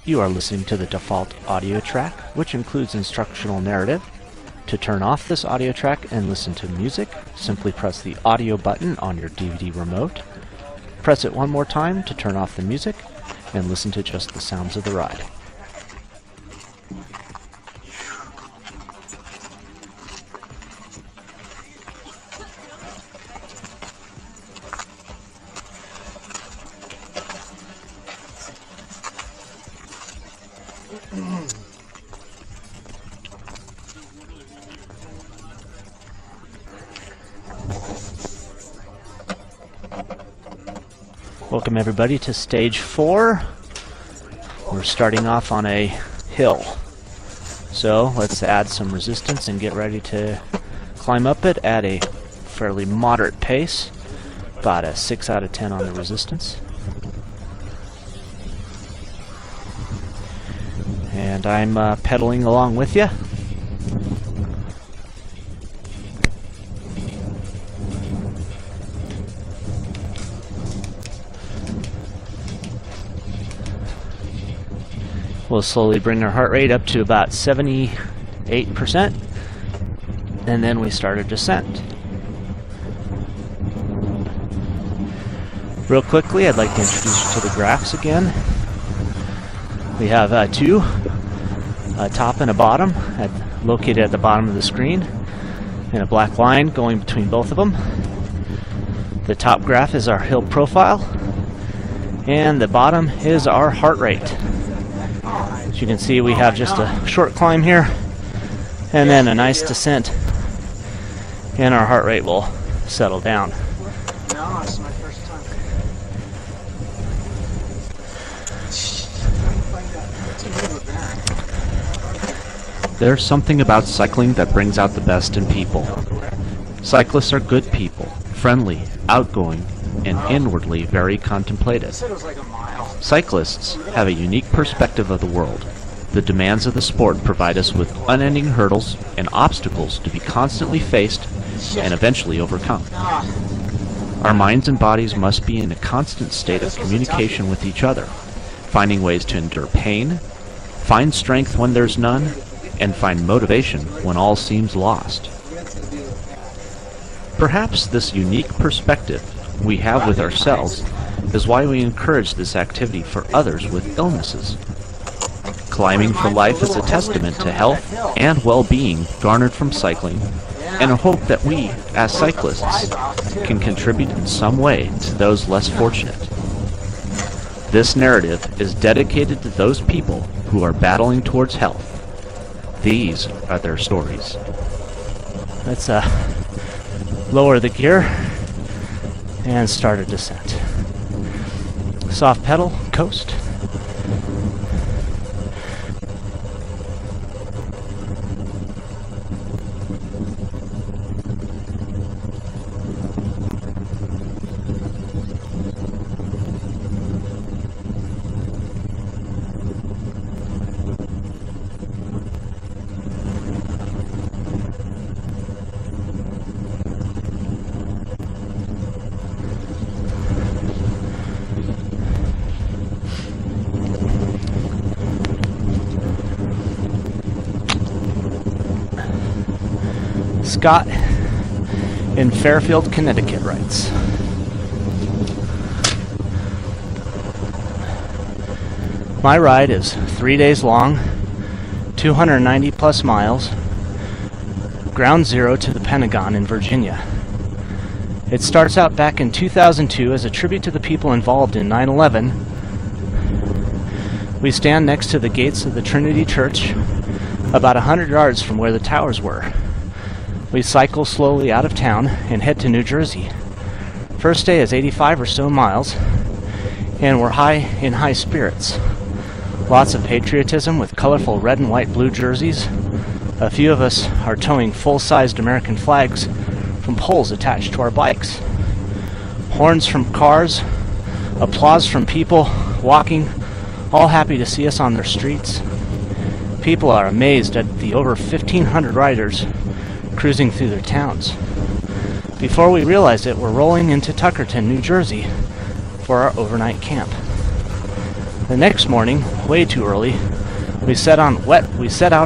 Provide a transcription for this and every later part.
You are listening to the default audio track, which includes instructional narrative. To turn off this audio track and listen to music, simply press the audio button on your DVD remote. Press it one more time to turn off the music and listen to just the sounds of the ride. Welcome everybody to stage 4. We're starting off on a hill. So let's add some resistance and get ready to climb up it at a fairly moderate pace. About a 6 out of 10 on the resistance. And I'm pedaling along with you. We'll slowly bring our heart rate up to about 78%, and then we start a descent. Real quickly, I'd like to introduce you to the graphs again. We have two, a top and a bottom, located at the bottom of the screen, and a black line going between both of them. The top graph is our hill profile, and the bottom is our heart rate. As you can see, we have just a short climb here, and then a nice descent, and our heart rate will settle down. No, it's my first time. There's something about cycling that brings out the best in people. Cyclists are good people, friendly, outgoing, and inwardly very contemplative. Cyclists have a unique perspective of the world. The demands of the sport provide us with unending hurdles and obstacles to be constantly faced and eventually overcome. Our minds and bodies must be in a constant state of communication with each other, finding ways to endure pain, find strength when there's none, and find motivation when all seems lost. Perhaps this unique perspective we have with ourselves is why we encourage this activity for others with illnesses. Climbing for Life is a testament to health and well-being garnered from cycling, and a hope that we, as cyclists, can contribute in some way to those less fortunate. This narrative is dedicated to those people who are battling towards health. These are their stories. Let's lower the gear and start a descent. Soft pedal, coast. Scott in Fairfield, Connecticut writes, my ride is 3 days long, 290 plus miles, ground zero to the Pentagon in Virginia. It starts out back in 2002 as a tribute to the people involved in 9/11. We stand next to the gates of the Trinity Church, about 100 yards from where the towers were. We cycle slowly out of town and head to New Jersey. First day is 85 or so miles, and we're in high spirits. Lots of patriotism with colorful red and white blue jerseys. A few of us are towing full-sized American flags from poles attached to our bikes. Horns from cars, applause from people walking, all happy to see us on their streets. People are amazed at the over 1,500 riders cruising through their towns. Before we realize it, we're rolling into Tuckerton, New Jersey for our overnight camp. The next morning, way too early, we set out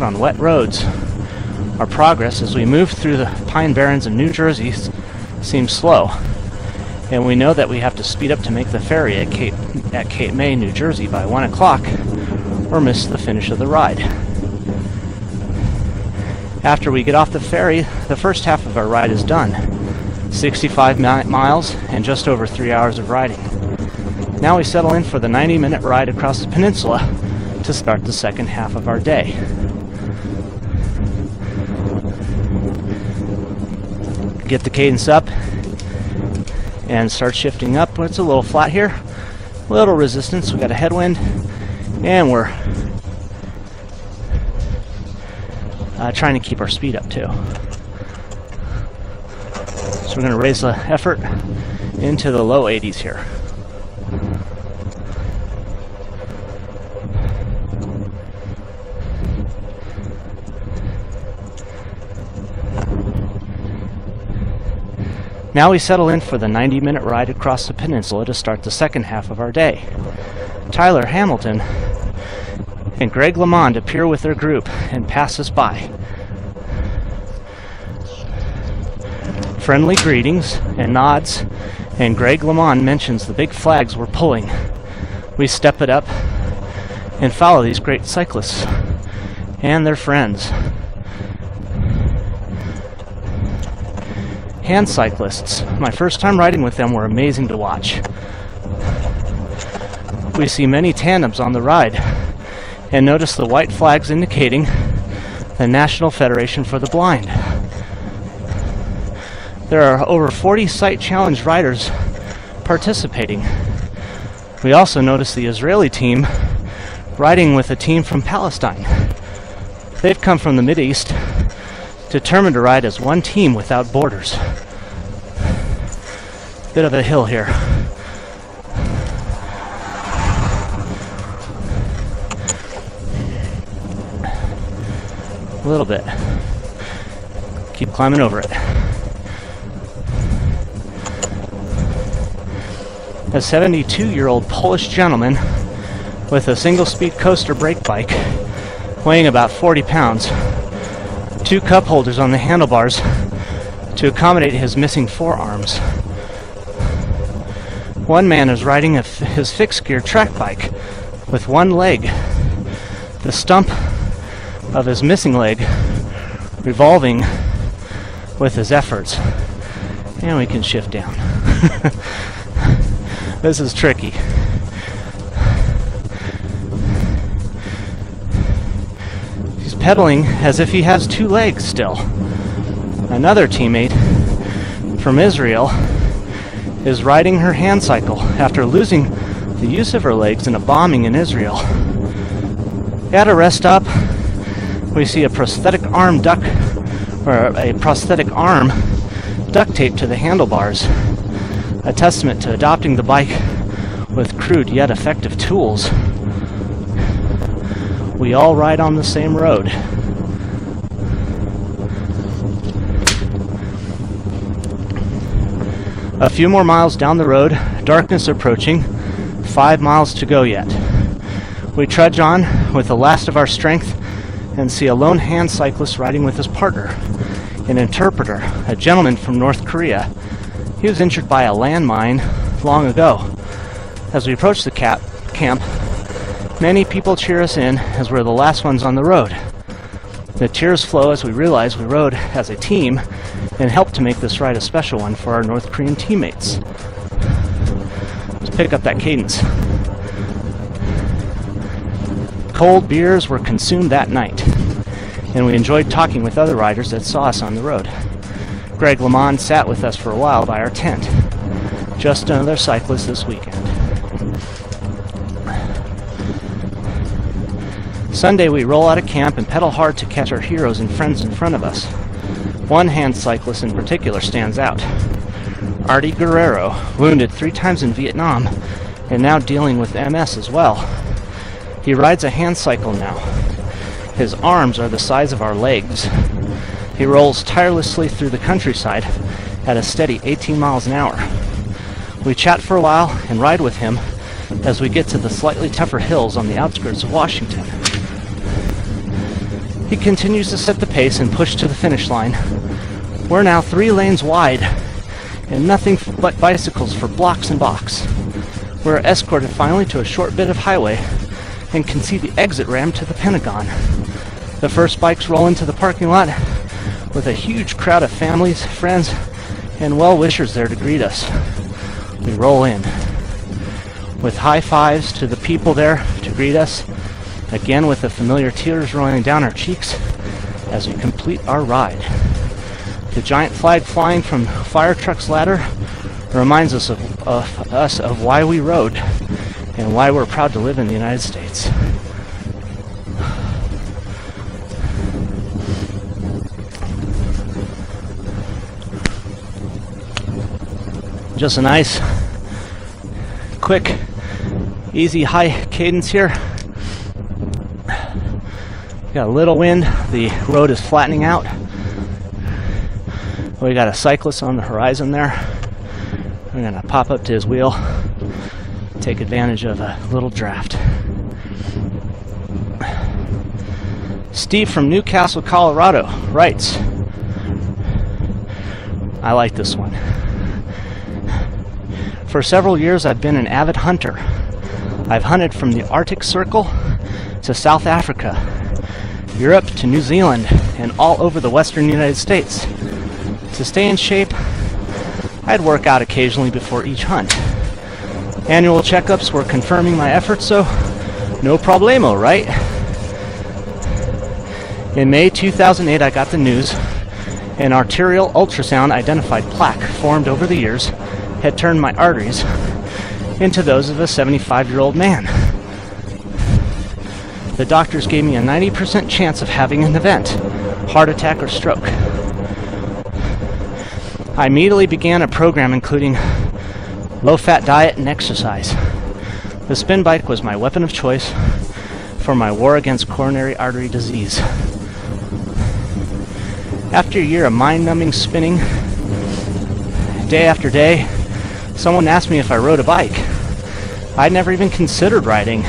on wet roads. Our progress as we moved through the Pine Barrens in New Jersey seems slow, and we know that we have to speed up to make the ferry at Cape May, New Jersey by 1 o'clock or miss the finish of the ride. After we get off the ferry, the first half of our ride is done. 65 miles and just over 3 hours of riding. Now we settle in for the 90-minute ride across the peninsula to start the second half of our day. Get the cadence up and start shifting up. It's a little flat here, a little resistance. We got a headwind, and we're trying to keep our speed up too. So we're going to raise the effort into the low 80s here. Now we settle in for the 90-minute ride across the peninsula to start the second half of our day. Tyler Hamilton and Greg LeMond appear with their group and pass us by. Friendly greetings and nods, and Greg LeMond mentions the big flags we're pulling. We step it up and follow these great cyclists and their friends. Hand cyclists. My first time riding with them were amazing to watch. We see many tandems on the ride and notice the white flags indicating the National Federation for the Blind. There are over 40 sight challenge riders participating. We also notice the Israeli team riding with a team from Palestine. They've come from the Mideast, determined to ride as one team without borders. Bit of a hill here. A little bit. Keep climbing over it. A 72-year-old Polish gentleman with a single-speed coaster brake bike, weighing about 40 pounds, 2 cup holders on the handlebars to accommodate his missing forearms. One man is riding his fixed-gear track bike with one leg, the stump of his missing leg revolving with his efforts. And we can shift down. This is tricky. He's pedaling as if he has 2 legs still. Another teammate from Israel is riding her hand cycle after losing the use of her legs in a bombing in Israel. At a rest stop, we see a prosthetic arm duct taped to the handlebars, a testament to adopting the bike with crude yet effective tools. We all ride on the same road. A few more miles down the road, darkness approaching, 5 miles to go yet. We trudge on with the last of our strength and see a lone hand cyclist riding with his partner, an interpreter, a gentleman from North Korea. He was injured by a landmine long ago. As we approach the camp, many people cheer us in as we're the last ones on the road. The tears flow as we realize we rode as a team and helped to make this ride a special one for our North Korean teammates. Let's pick up that cadence. Cold beers were consumed that night, and we enjoyed talking with other riders that saw us on the road. Greg LeMond sat with us for a while by our tent. Just another cyclist this weekend. Sunday we roll out of camp and pedal hard to catch our heroes and friends in front of us. One hand cyclist in particular stands out. Artie Guerrero, wounded 3 times in Vietnam and now dealing with MS as well. He rides a hand cycle now. His arms are the size of our legs. He rolls tirelessly through the countryside at a steady 18 miles an hour. We chat for a while and ride with him as we get to the slightly tougher hills on the outskirts of Washington. He continues to set the pace and push to the finish line. We're now 3 lanes wide and nothing but bicycles for blocks and blocks. We're escorted finally to a short bit of highway and can see the exit ramp to the Pentagon. The first bikes roll into the parking lot with a huge crowd of families, friends, and well-wishers there to greet us. We roll in with high fives to the people there to greet us, again with the familiar tears rolling down our cheeks as we complete our ride. The giant flag flying from fire truck's ladder reminds us of why we rode and why we're proud to live in the United States. Just a nice, quick, easy, high cadence here. Got a little wind, the road is flattening out. We got a cyclist on the horizon there. We're gonna pop up to his wheel, take advantage of a little draft. Steve from Newcastle, Colorado writes, I like this one. For several years I've been an avid hunter. I've hunted from the Arctic Circle to South Africa, Europe to New Zealand, and all over the western United States. To stay in shape, I'd work out occasionally before each hunt. Annual checkups were confirming my efforts, so no problemo, right? In May 2008, I got the news an arterial ultrasound identified plaque formed over the years had turned my arteries into those of a 75-year-old man. The doctors gave me a 90% chance of having an event, heart attack or stroke. I immediately began a program including low-fat diet and exercise. The spin bike was my weapon of choice for my war against coronary artery disease. After a year of mind-numbing spinning, day after day, someone asked me if I rode a bike. I'd never even considered riding.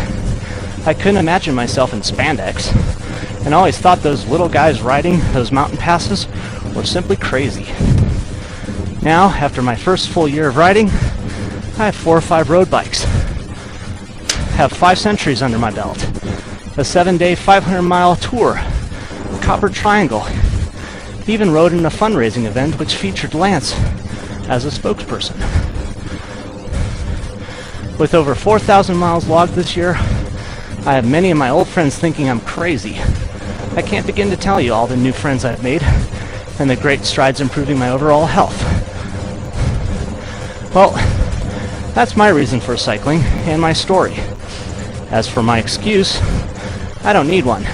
I couldn't imagine myself in spandex, and always thought those little guys riding those mountain passes were simply crazy. Now, after my first full year of riding, I have 4 or 5 road bikes. Have 5 centuries under my belt. A 7-day, 500-mile tour. Copper Triangle. Even rode in a fundraising event which featured Lance as a spokesperson. With over 4,000 miles logged this year, I have many of my old friends thinking I'm crazy. I can't begin to tell you all the new friends I've made and the great strides improving my overall health. Well, that's my reason for cycling and my story. As for my excuse, I don't need one.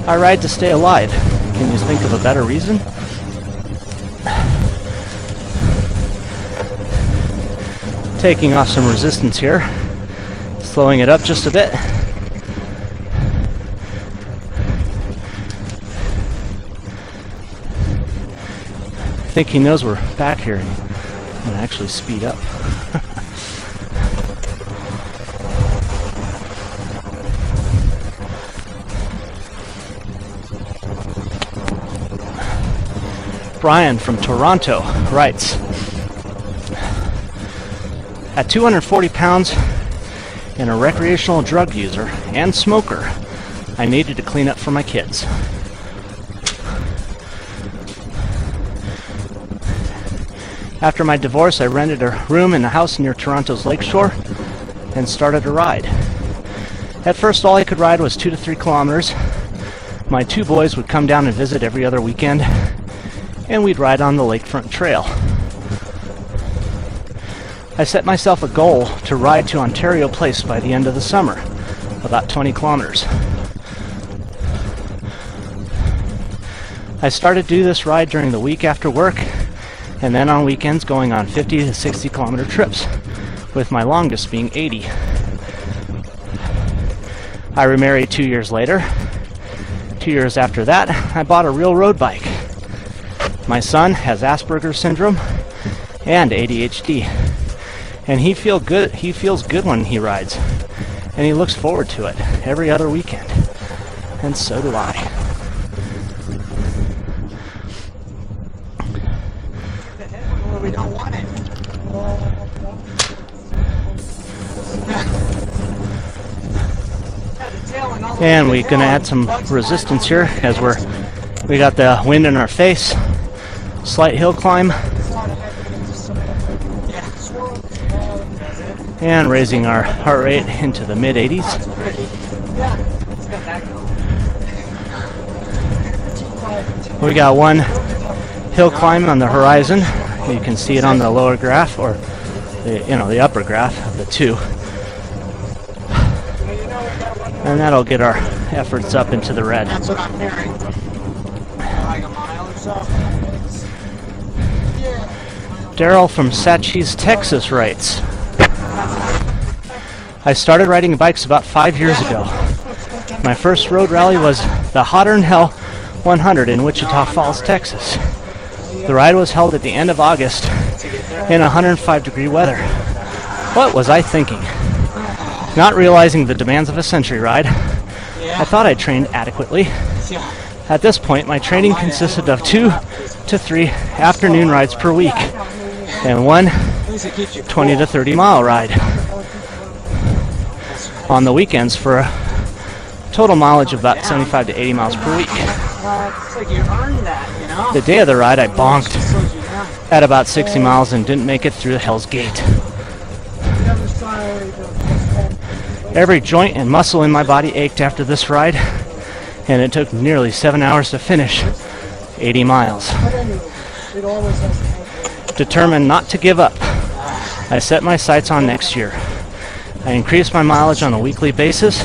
I ride to stay alive. Can you think of a better reason? Taking off some resistance here, slowing it up just a bit. I think he knows we're back here. I'm gonna actually speed up. Brian from Toronto writes, at 240 pounds and a recreational drug user and smoker, I needed to clean up for my kids. After my divorce, I rented a room in a house near Toronto's lakeshore and started a ride. At first, all I could ride was 2 to 3 kilometers. My 2 boys would come down and visit every other weekend, and we'd ride on the lakefront trail. I set myself a goal to ride to Ontario Place by the end of the summer, about 20 kilometers. I started to do this ride during the week after work, and then on weekends going on 50 to 60 kilometer trips, with my longest being 80. I remarried 2 years later. 2 years after that, I bought a real road bike. My son has Asperger's syndrome and ADHD, and he feels good when he rides, and he looks forward to it every other weekend, and so do I. We don't want it. And we're gonna add some resistance here as we got the wind in our face. Slight hill climb. And raising our heart rate into the mid 80s. We got one hill climb on the horizon. You can see it on the lower graph, or the upper graph of the two. And that'll get our efforts up into the red. That's what I'm hearing. Like a mile or so. Daryl from Satchys, Texas writes, I started riding bikes about 5 years ago. My first road rally was the Hotter Than Hell 100 in Wichita Falls, Texas. The ride was held at the end of August in 105-degree weather. What was I thinking? Not realizing the demands of a century ride, I thought I trained adequately. At this point, my training consisted of 2 to 3 afternoon rides per week, and one 20 to 30 mile ride on the weekends for a total mileage of about 75 to 80 miles per week. It's like you earned that, you know? The day of the ride, I bonked at about 60 miles and didn't make it through the Hell's Gate. Every joint and muscle in my body ached after this ride, and it took nearly 7 hours to finish 80 miles. Determined not to give up, I set my sights on next year. I increased my mileage on a weekly basis.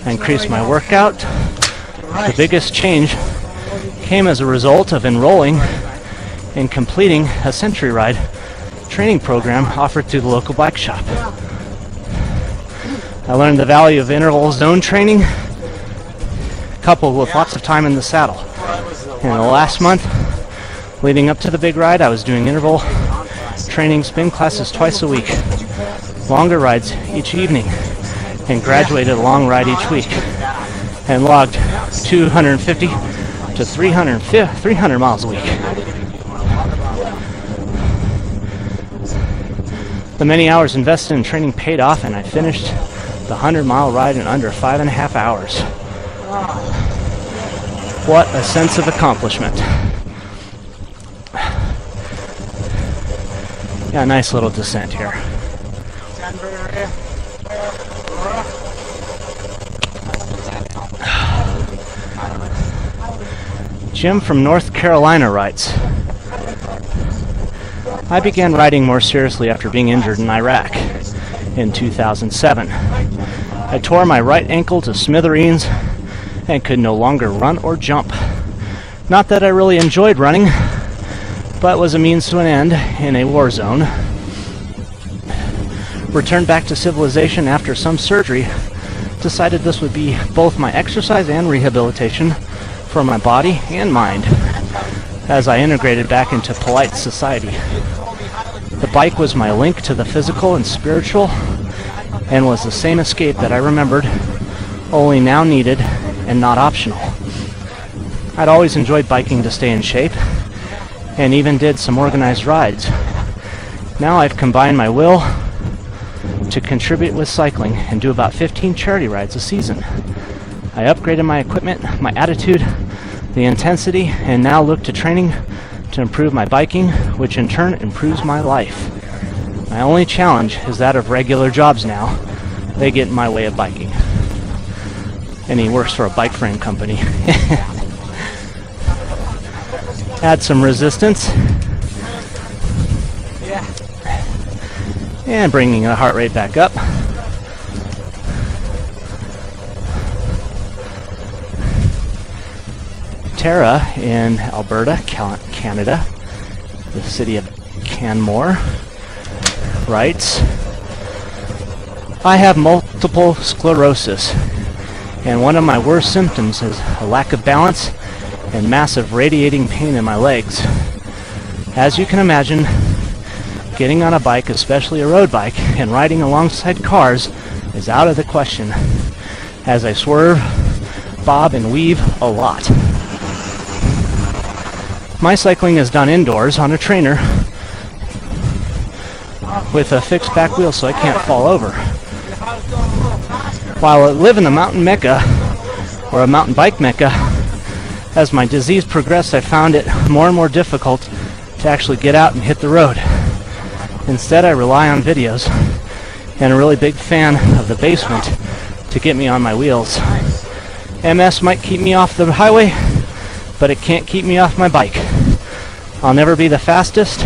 I increased my workout. The biggest change came as a result of enrolling and completing a century ride training program offered through the local bike shop. I learned the value of interval zone training, coupled with lots of time in the saddle. In the last month, leading up to the big ride, I was doing interval training spin classes twice a week, longer rides each evening, and graduated a long ride each week, and logged 250 to 300 miles a week. The many hours invested in training paid off, and I finished the 100-mile ride in under 5.5 hours. What a sense of accomplishment. Yeah, nice little descent here. Jim from North Carolina writes, I began riding more seriously after being injured in Iraq in 2007. I tore my right ankle to smithereens and could no longer run or jump. Not that I really enjoyed running, but was a means to an end in a war zone. Returned back to civilization after some surgery, decided this would be both my exercise and rehabilitation for my body and mind as I integrated back into polite society. The bike was my link to the physical and spiritual, and was the same escape that I remembered, only now needed and not optional. I'd always enjoyed biking to stay in shape, and even did some organized rides. Now I've combined my will to contribute with cycling and do about 15 charity rides a season. I upgraded my equipment, my attitude, the intensity, and now look to training to improve my biking, which in turn improves my life. My only challenge is that of regular jobs now. They get in my way of biking. And he works for a bike frame company. Add some resistance. And bringing the heart rate back up. Tara in Alberta, Canada. The city of Canmore writes, I have multiple sclerosis, and one of my worst symptoms is a lack of balance and massive radiating pain in my legs. As you can imagine, getting on a bike, especially a road bike, and riding alongside cars is out of the question, as I swerve, bob, and weave a lot. My cycling is done indoors on a trainer with a fixed back wheel so I can't fall over. While I live in the mountain mecca, or a mountain bike mecca, as my disease progressed, I found it more and more difficult to actually get out and hit the road. Instead, I rely on videos and a really big fan of the basement to get me on my wheels. MS might keep me off the highway, but it can't keep me off my bike. I'll never be the fastest.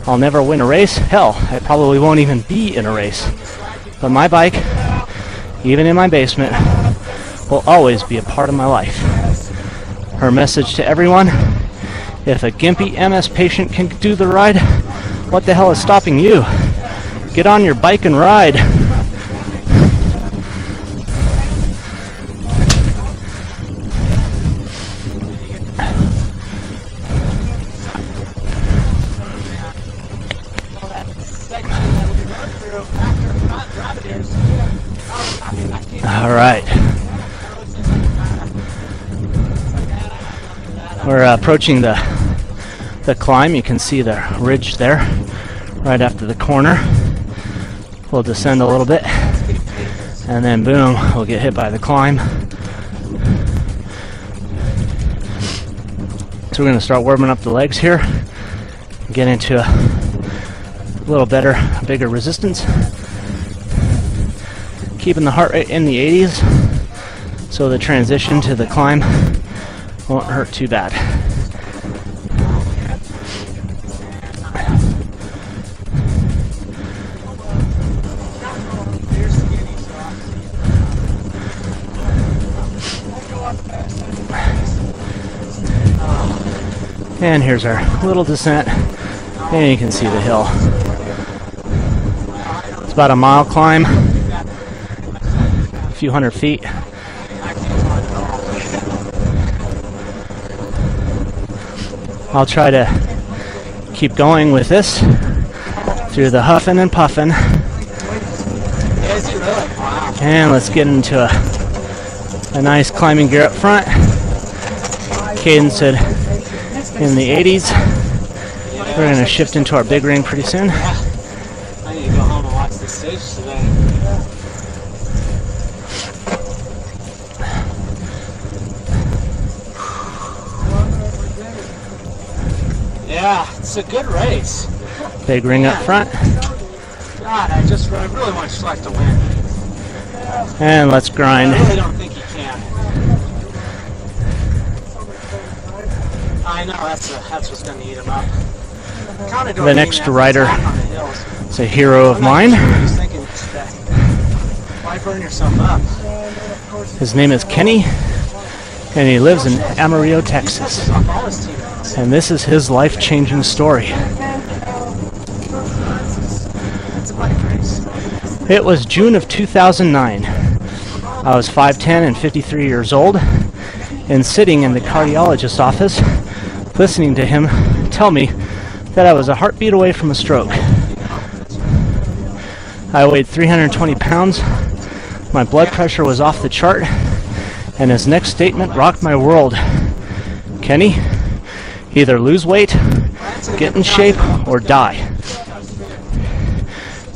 I'll never win a race. Hell, I probably won't even be in a race. But my bike, even in my basement, will always be a part of my life. Her message to everyone: if a gimpy MS patient can do the ride, what the hell is stopping you? Get on your bike and ride. All right. We're approaching the climb. You can see the ridge there right after the corner. We'll descend a little bit, and then boom, we'll get hit by the climb. So we're going to start warming up the legs here, get into a little better, bigger resistance, keeping the heart rate in the 80s so the transition to the climb won't hurt too bad. And here's our little descent, and you can see the hill. It's about a mile climb, a few hundred feet. I'll try to keep going with this through the huffing and puffing. And let's get into a nice climbing gear up front. Cadence it in the 80s. We're going to shift into our big ring pretty soon. I need to go home and watch the stage today. Yeah, it's a good race. Big ring up front. God, I really want Schleck to win. And let's grind. I really don't think he can. I know, that's what's going to eat him up. The next rider is a hero of mine. Why burn yourself up? His name is Kenny, and he lives in Amarillo, Texas. And this is his life-changing story. It was June of 2009. I was 5'10" and 53 years old, and sitting in the cardiologist's office, listening to him tell me that I was a heartbeat away from a stroke. I weighed 320 pounds, my blood pressure was off the chart, and his next statement rocked my world. Kenny, either lose weight, get in shape, or die.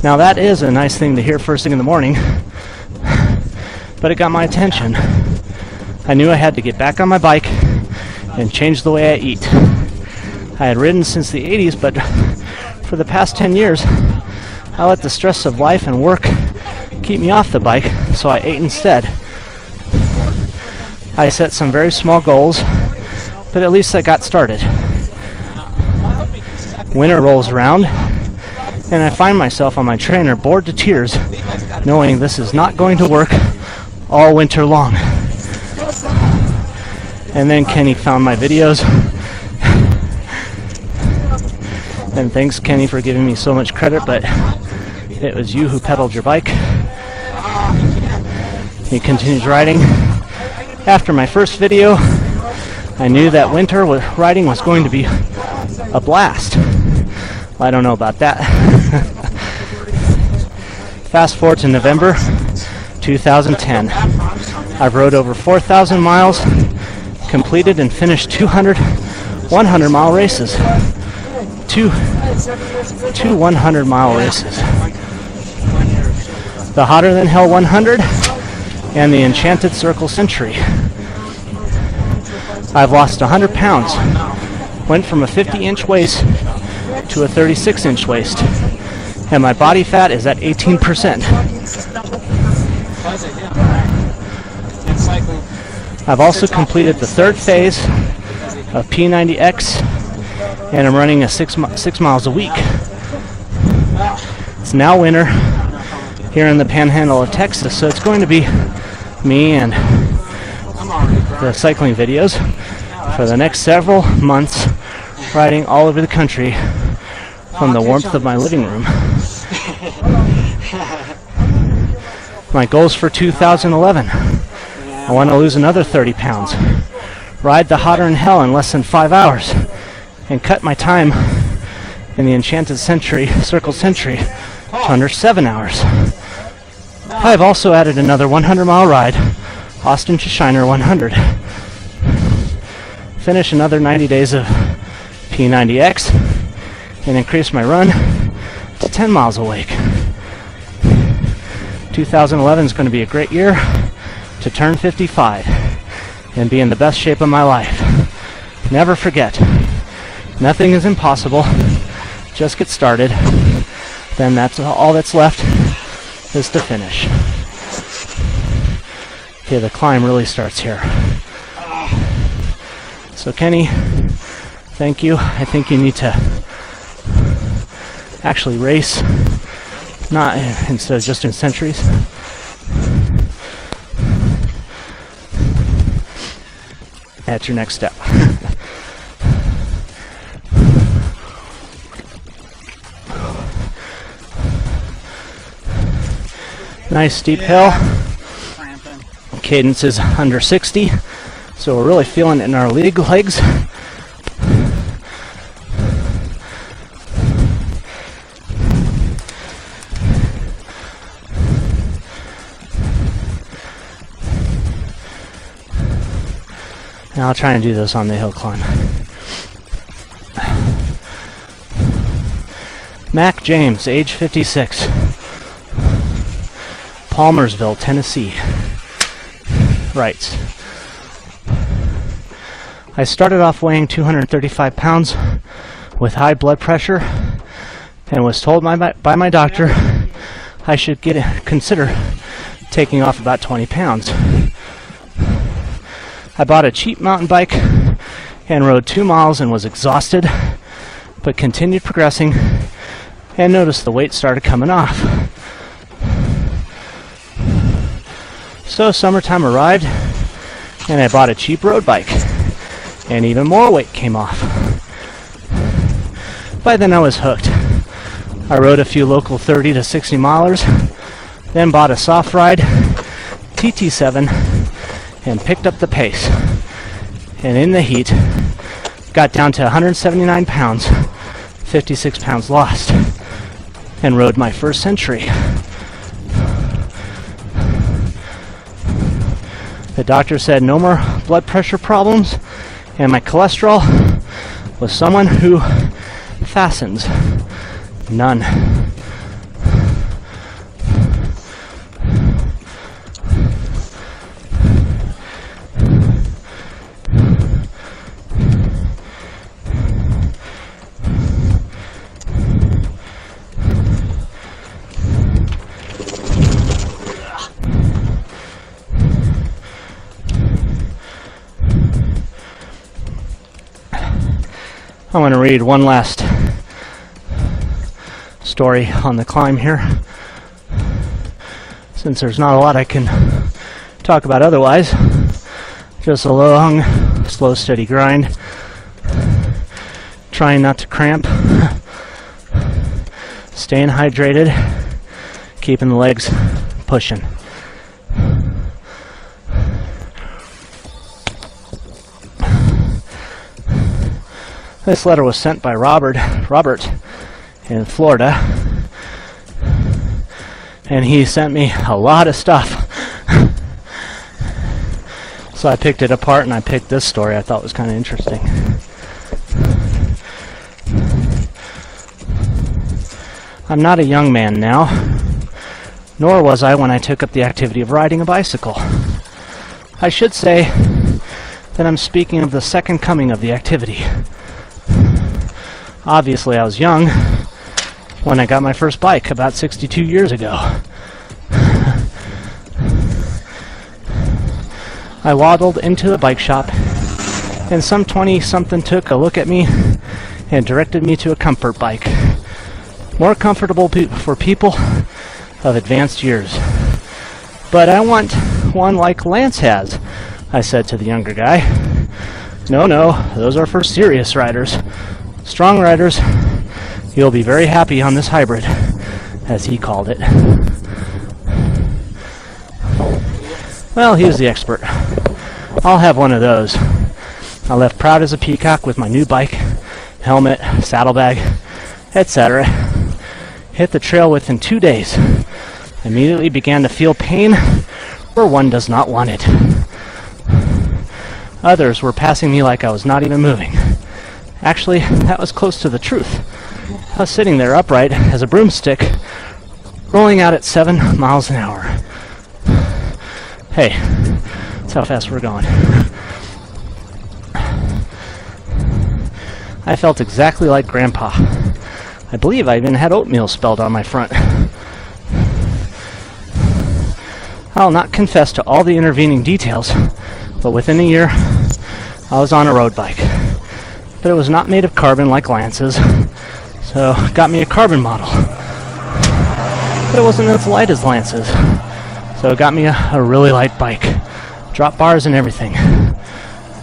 Now that is a nice thing to hear first thing in the morning, but it got my attention. I knew I had to get back on my bike and change the way I eat. I had ridden since the 80s, but for the past 10 years, I let the stress of life and work keep me off the bike, so I ate instead. I set some very small goals, but at least I got started. Winter rolls around, and I find myself on my trainer bored to tears, knowing this is not going to work all winter long. And then Kenny found my videos. And thanks, Kenny, for giving me so much credit, but it was you who pedaled your bike. He continues riding. After my first video, I knew that winter riding was going to be a blast. I don't know about that. Fast forward to November 2010. I've rode over 4,000 miles, completed and finished 200 100-mile races. Two 100-mile races. The Hotter Than Hell 100 and the Enchanted Circle Century. I've lost 100 pounds. Went from a 50-inch waist to a 36-inch waist. And my body fat is at 18%. I've also completed the third phase of P90X, and I'm running a 6 miles a week. It's now winter here in the panhandle of Texas, so it's going to be me and the cycling videos for the next several months, riding all over the country from the warmth of my living room. My goals for 2011. I want to lose another 30 pounds, ride the Hotter Than Hell in less than 5 hours, and cut my time in the Enchanted Circle Century to under 7 hours. I've also added another 100-mile ride, Austin to Shiner 100. Finish another 90 days of P90X and increase my run to 10 miles a week. 2011 is going to be a great year to turn 55 and be in the best shape of my life. Never forget, nothing is impossible. Just get started. Then that's all that's left is to finish. Okay, the climb really starts here. So Kenny, thank you. I think you need to actually race, not instead of just in centuries. That's your next step. Nice steep hill. Cadence is under 60, so we're really feeling it in our legs. And I'll try and do this on the hill climb. Mac James, age 56. Palmersville, Tennessee. Writes, I started off weighing 235 pounds with high blood pressure and was told by my doctor I should consider taking off about 20 pounds. I bought a cheap mountain bike and rode 2 miles and was exhausted, but continued progressing and noticed the weight started coming off. So summertime arrived and I bought a cheap road bike and even more weight came off. By then I was hooked. I rode a few local 30 to 60 milers, then bought a soft ride TT7 and picked up the pace, and in the heat got down to 179 pounds, 56 pounds lost, and rode my first century. The doctor said no more blood pressure problems, and my cholesterol was someone who fastens. None. I want to read one last story on the climb here, since there's not a lot I can talk about otherwise. Just a long slow, steady grind. Trying not to cramp. Staying hydrated. Keeping the legs pushing. This letter was sent by Robert in Florida, and he sent me a lot of stuff. So I picked it apart and I picked this story I thought was kind of interesting. I'm not a young man now, nor was I when I took up the activity of riding a bicycle. I should say that I'm speaking of the second coming of the activity. Obviously, I was young when I got my first bike about 62 years ago. I waddled into the bike shop, and some 20-something took a look at me and directed me to a comfort bike. More comfortable for people of advanced years. But I want one like Lance has, I said to the younger guy. No, those are for serious riders. Strong riders, you'll be very happy on this hybrid, as he called it. Well, he was the expert. I'll have one of those. I left proud as a peacock with my new bike, helmet, saddlebag, etc. Hit the trail within 2 days. Immediately began to feel pain where one does not want it. Others were passing me like I was not even moving. Actually, that was close to the truth. I was sitting there upright as a broomstick, rolling out at 7 miles an hour. Hey, that's how fast we're going. I felt exactly like Grandpa. I believe I even had oatmeal spelled on my front. I'll not confess to all the intervening details, but within a year, I was on a road bike. But it was not made of carbon like Lance's, so got me a carbon model. But it wasn't as light as Lance's, so it got me a really light bike. Drop bars and everything.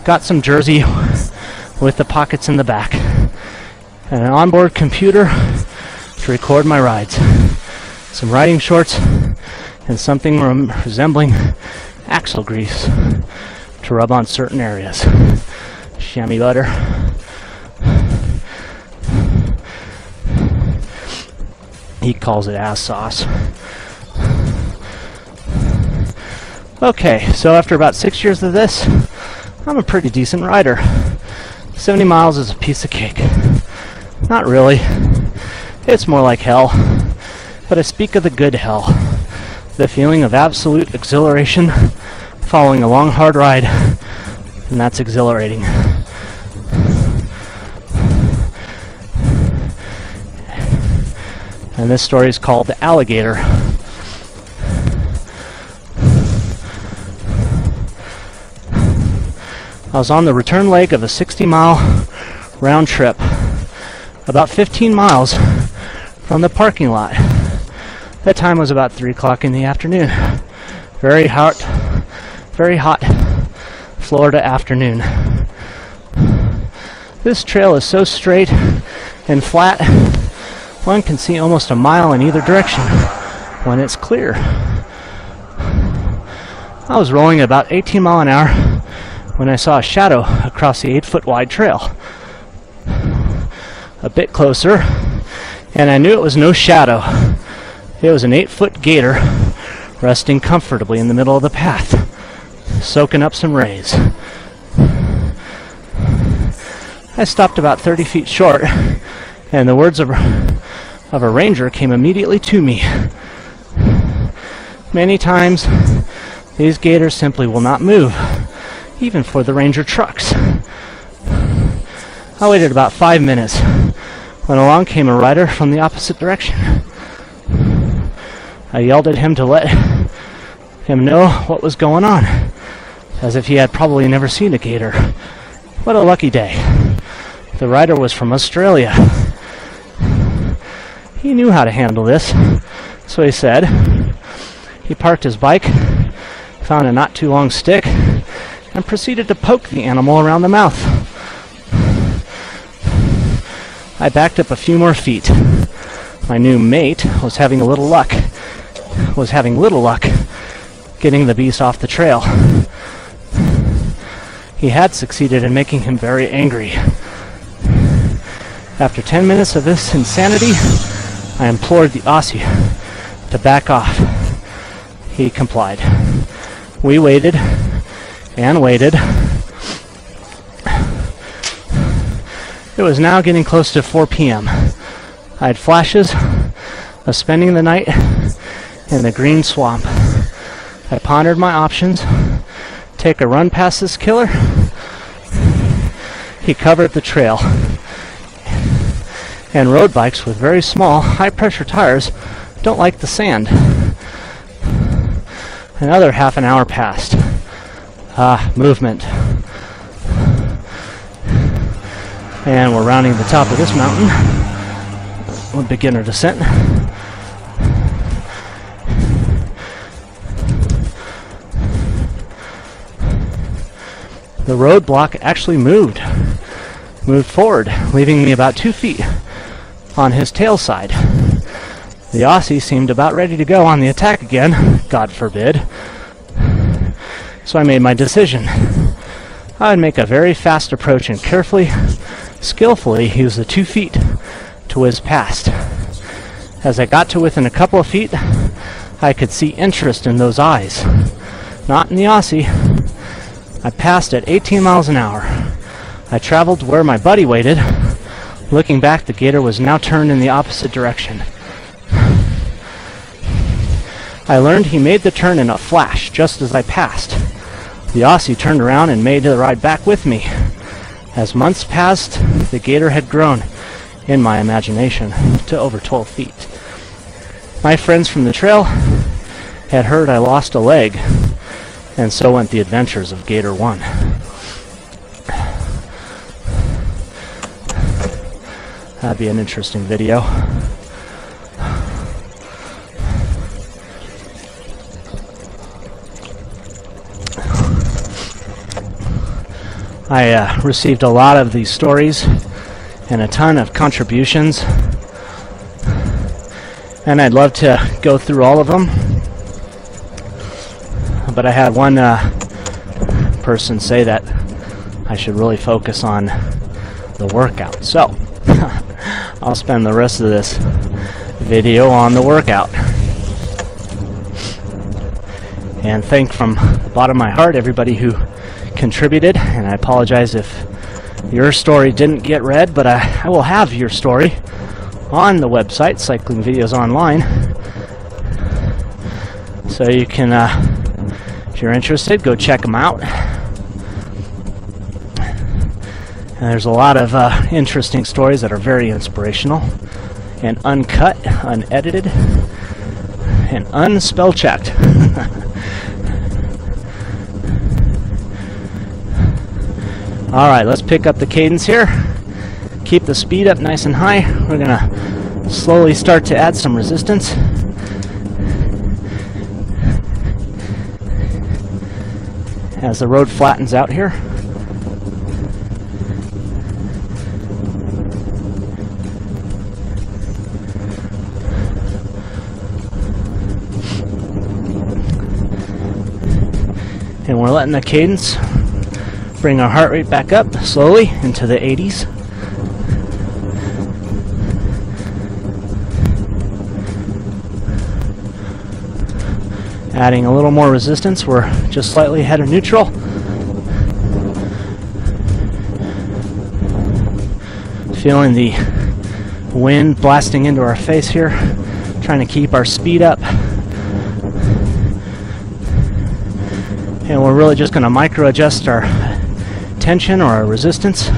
Got some jersey with the pockets in the back. And an onboard computer to record my rides. Some riding shorts and something resembling axle grease to rub on certain areas. Chamois butter. He calls it ass sauce. Okay, so after about 6 years of this, I'm a pretty decent rider. 70 miles is a piece of cake. Not really. It's more like hell. But I speak of the good hell. The feeling of absolute exhilaration following a long, hard ride. And that's exhilarating. And this story is called The Alligator. I was on the return leg of a 60-mile round trip, about 15 miles from the parking lot. That time was about 3 o'clock in the afternoon. Very hot Florida afternoon. This trail is so straight and flat, one can see almost a mile in either direction when it's clear. I was rolling at about 18 miles an hour when I saw a shadow across the 8-foot wide trail. A bit closer, and I knew it was no shadow. It was an 8-foot gator resting comfortably in the middle of the path, soaking up some rays. I stopped about 30 feet short, and the words of a ranger came immediately to me. Many times, these gators simply will not move, even for the ranger trucks. I waited about 5 minutes when along came a rider from the opposite direction. I yelled at him to let him know what was going on, as if he had probably never seen a gator. What a lucky day. The rider was from Australia. He knew how to handle this, so he said. He parked his bike, found a not too long stick, and proceeded to poke the animal around the mouth. I backed up a few more feet. My new mate was having little luck getting the beast off the trail. He had succeeded in making him very angry. After 10 minutes of this insanity, I implored the Aussie to back off. He complied. We waited and waited. It was now getting close to 4 p.m. I had flashes of spending the night in the green swamp. I pondered my options. Take a run past this killer. He covered the trail. And road bikes with very small, high-pressure tires don't like the sand. Another half an hour passed. Movement. And we're rounding the top of this mountain with beginner descent. The roadblock actually moved forward, leaving me about 2 feet on his tail side. The Aussie seemed about ready to go on the attack again, God forbid. So I made my decision. I would make a very fast approach and carefully, skillfully use the 2 feet to whiz past. As I got to within a couple of feet, I could see interest in those eyes. Not in the Aussie. I passed at 18 miles an hour. I traveled to where my buddy waited. Looking back, the gator was now turned in the opposite direction. I learned he made the turn in a flash just as I passed. The Aussie turned around and made the ride back with me. As months passed, the gator had grown, in my imagination, to over 12 feet. My friends from the trail had heard I lost a leg, and so went the adventures of Gator 1. That'd be an interesting video. I received a lot of these stories and a ton of contributions, and I'd love to go through all of them, but I had one person say that I should really focus on the workout, so I'll spend the rest of this video on the workout. And thank from the bottom of my heart everybody who contributed, and I apologize if your story didn't get read, but I will have your story on the website, Cycling Videos Online, so you can, if you're interested, go check them out. And there's a lot of interesting stories that are very inspirational and uncut, unedited, and unspell-checked. Alright, let's pick up the cadence here. Keep the speed up nice and high. We're going to slowly start to add some resistance. As the road flattens out here. And we're letting the cadence bring our heart rate back up slowly into the 80s. Adding a little more resistance, we're just slightly ahead of neutral. Feeling the wind blasting into our face here, trying to keep our speed up. And we're really just going to micro adjust our tension or our resistance.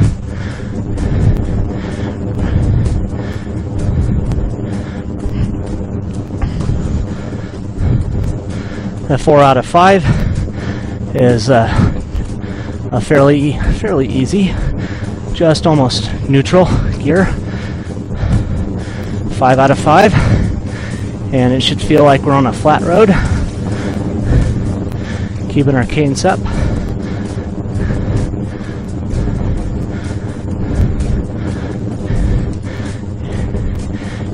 The 4 out of 5 is a fairly easy, just almost neutral gear. 5 out of 5, and it should feel like we're on a flat road. Keeping our cadence up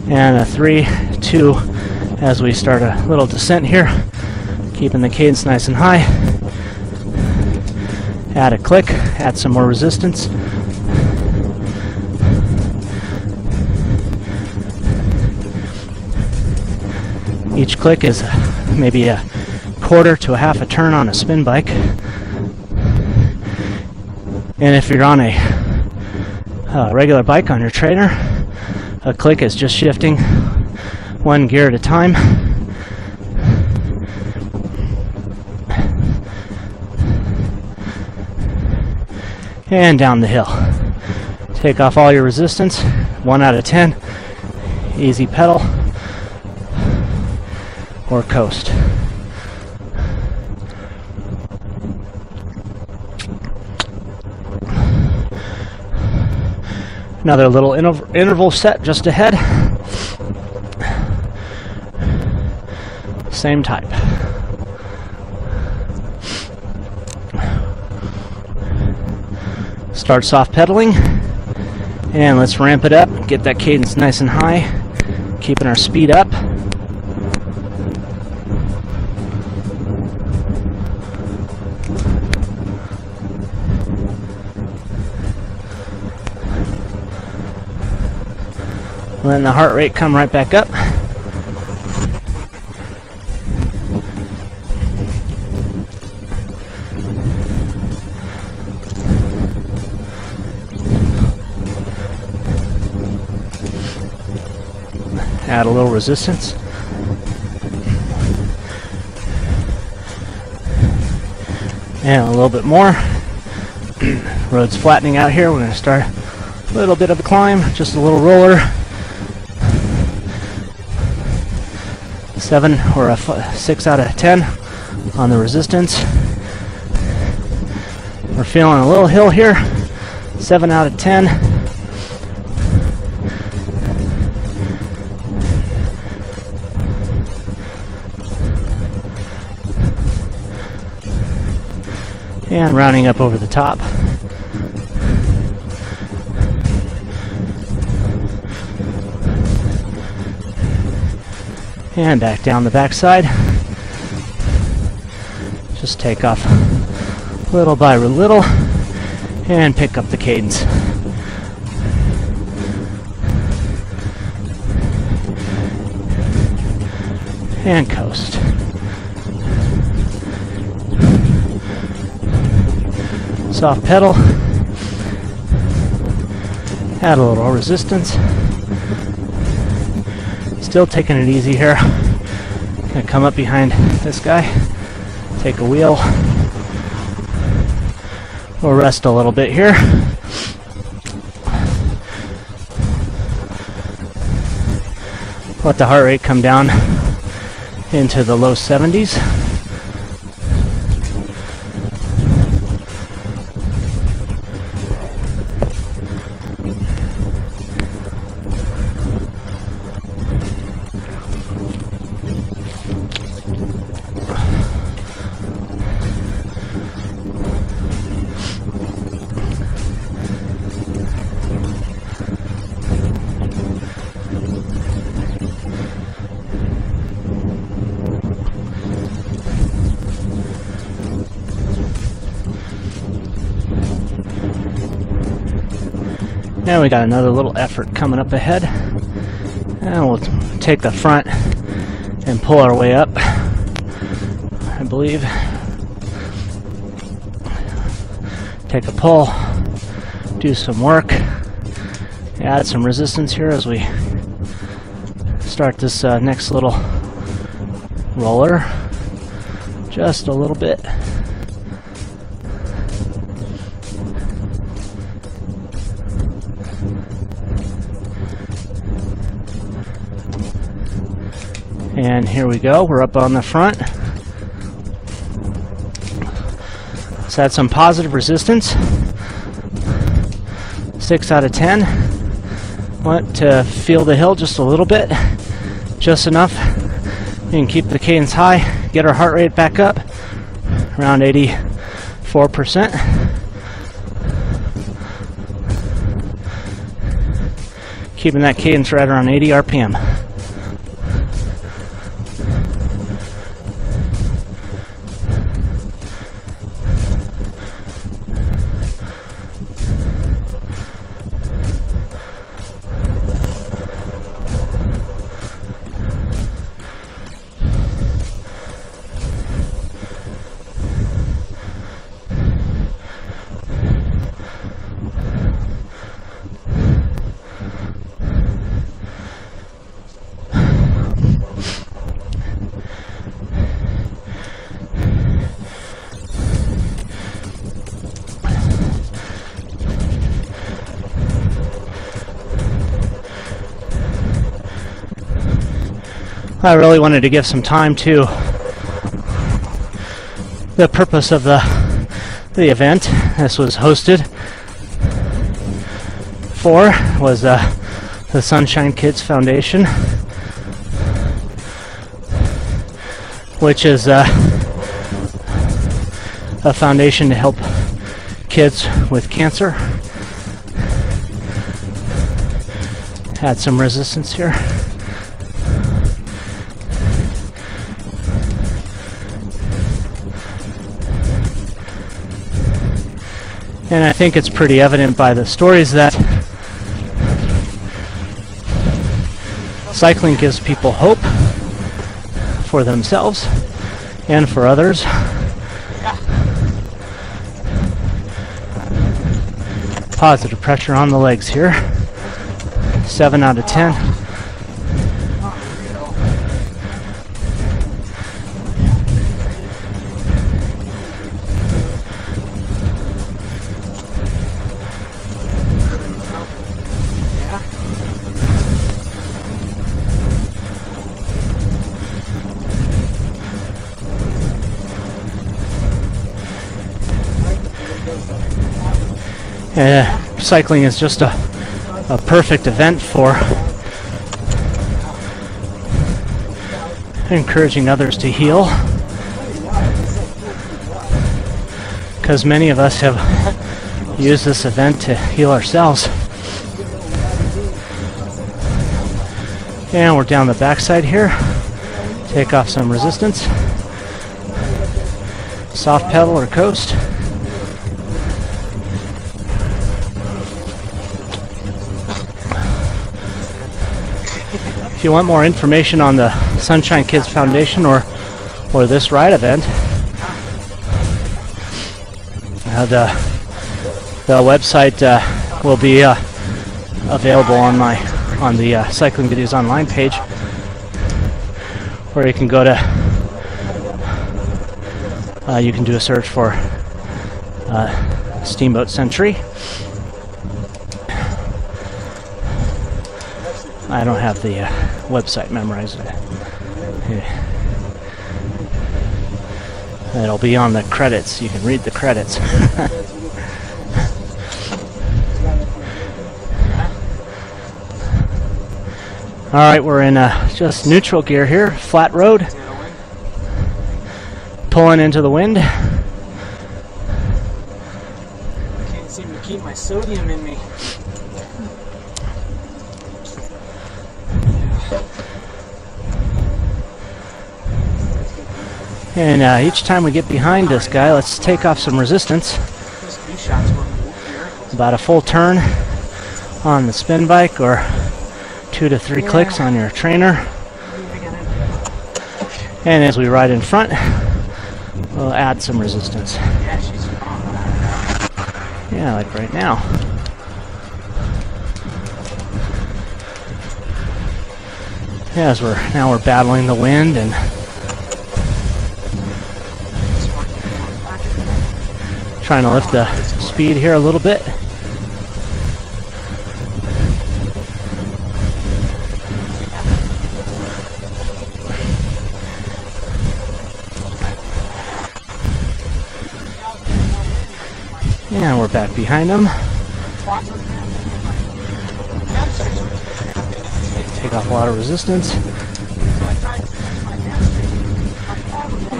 And a 3, 2 as we start a little descent here, keeping the cadence nice and high. Add a click, add some more resistance. Each click is maybe a quarter to a half a turn on a spin bike. And if you're on a regular bike on your trainer, a click is just shifting one gear at a time. And down the hill. Take off all your resistance, 1 out of 10. Easy pedal or coast. Another little interval set just ahead. Same type. Start soft pedaling, and let's ramp it up, get that cadence nice and high, keeping our speed up. Letting the heart rate come right back up. Add a little resistance. And a little bit more. Road's flattening out here. We're going to start a little bit of a climb, just a little roller. 7 or a 6 out of 10 on the resistance. We're feeling a little hill here. 7 out of 10. And rounding up over the top. And back down the backside. Just take off little by little and pick up the cadence. And coast. Soft pedal. Add a little resistance. Still taking it easy here. Gonna come up behind this guy, take a wheel. We'll rest a little bit here. Let the heart rate come down into the low 70s. Now we got another little effort coming up ahead, and we'll take the front and pull our way up, I believe. Take a pull, do some work, add some resistance here as we start this next little roller, just a little bit. And here we go, we're up on the front. Let's add some positive resistance. 6 out of 10. Want to feel the hill just a little bit, just enough. You can keep the cadence high, get our heart rate back up, around 84%. Keeping that cadence right around 80 RPM. I really wanted to give some time to the purpose of the event. This was hosted was the Sunshine Kids Foundation, which is a foundation to help kids with cancer. Had some resistance here. And I think it's pretty evident by the stories that cycling gives people hope for themselves and for others. Positive pressure on the legs here. 7 out of 10. Cycling is just a perfect event for encouraging others to heal, because many of us have used this event to heal ourselves. And we're down the backside here. Take off some resistance. Soft pedal or coast. If you want more information on the Sunshine Kids Foundation or this ride event, the website will be available on the Cycling Videos Online page, where you can go to you can do a search for Steamboat Century. I don't have the website memorized. It'll be on the credits. You can read the credits. Alright, we're in just neutral gear here. Flat road. Pulling into the wind. Can't seem to keep my sodium in me. And each time we get behind this guy, let's take off some resistance. About a full turn on the spin bike, or 2 to 3 clicks on your trainer. And as we ride in front, we'll add some resistance. Yeah, like right now. Yeah, as we're battling the wind and trying to lift the speed here a little bit. Yeah, we're back behind them. Take off a lot of resistance.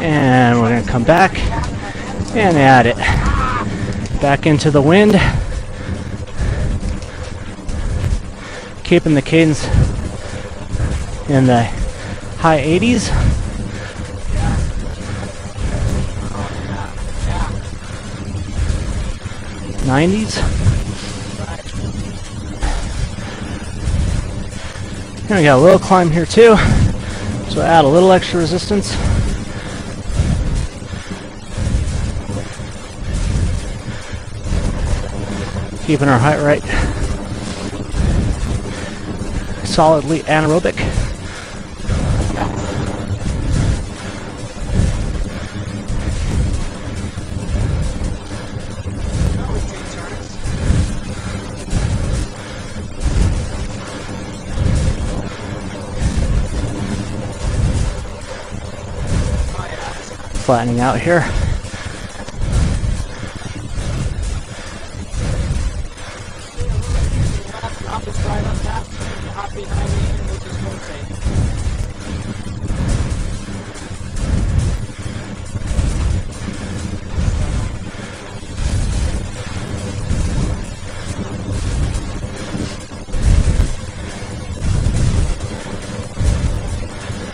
And we're going to come back and add it. Back into the wind. keeping the cadence in the high 80s. Yeah. 90s. And we got a little climb here too, so add a little extra resistance. Keeping our height right. Solidly anaerobic. Flattening out here.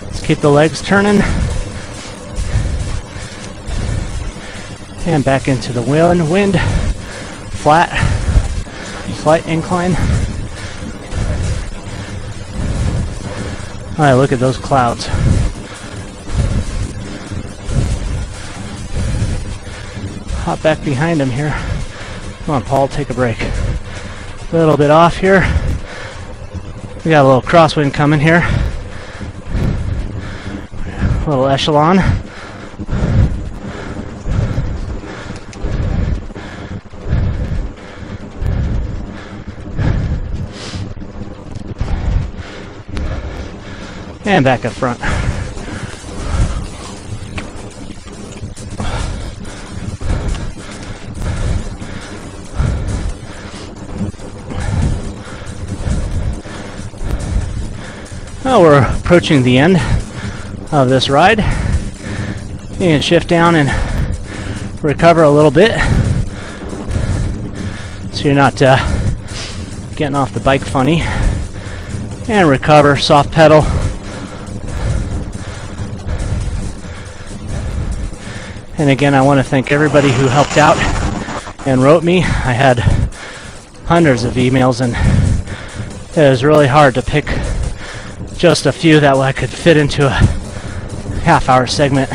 Let's keep the legs turning. And back into the wind, flat, slight incline. All right, look at those clouds. Hop back behind him here. Come on, Paul, take a break. A little bit off here. We got a little crosswind coming here. A little echelon. And back up front. Well, we're approaching the end of this ride. You can shift down and recover a little bit so you're not getting off the bike funny. And recover, soft pedal. And again, I want to thank everybody who helped out and wrote me. I had hundreds of emails, and it was really hard to pick just a few that I could fit into a half-hour segment.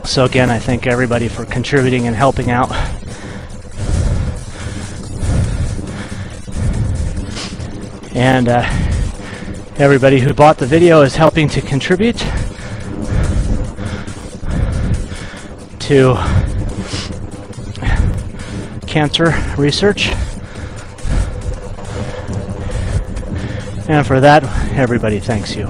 So again, I thank everybody for contributing and helping out. And everybody who bought the video is helping to contribute to cancer research. And for that, everybody thanks you.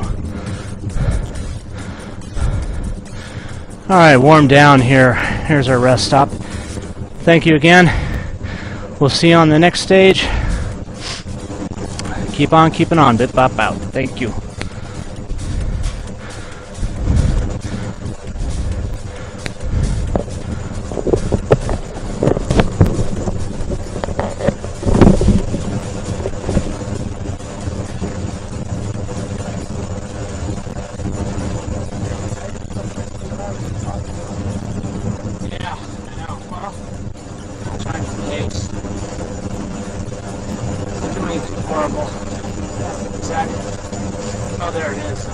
Alright, warm down here. Here's our rest stop. Thank you again. We'll see you on the next stage. Keep on keeping on. Bip bop out. Thank you. Horrible. Exactly. Oh, there it is.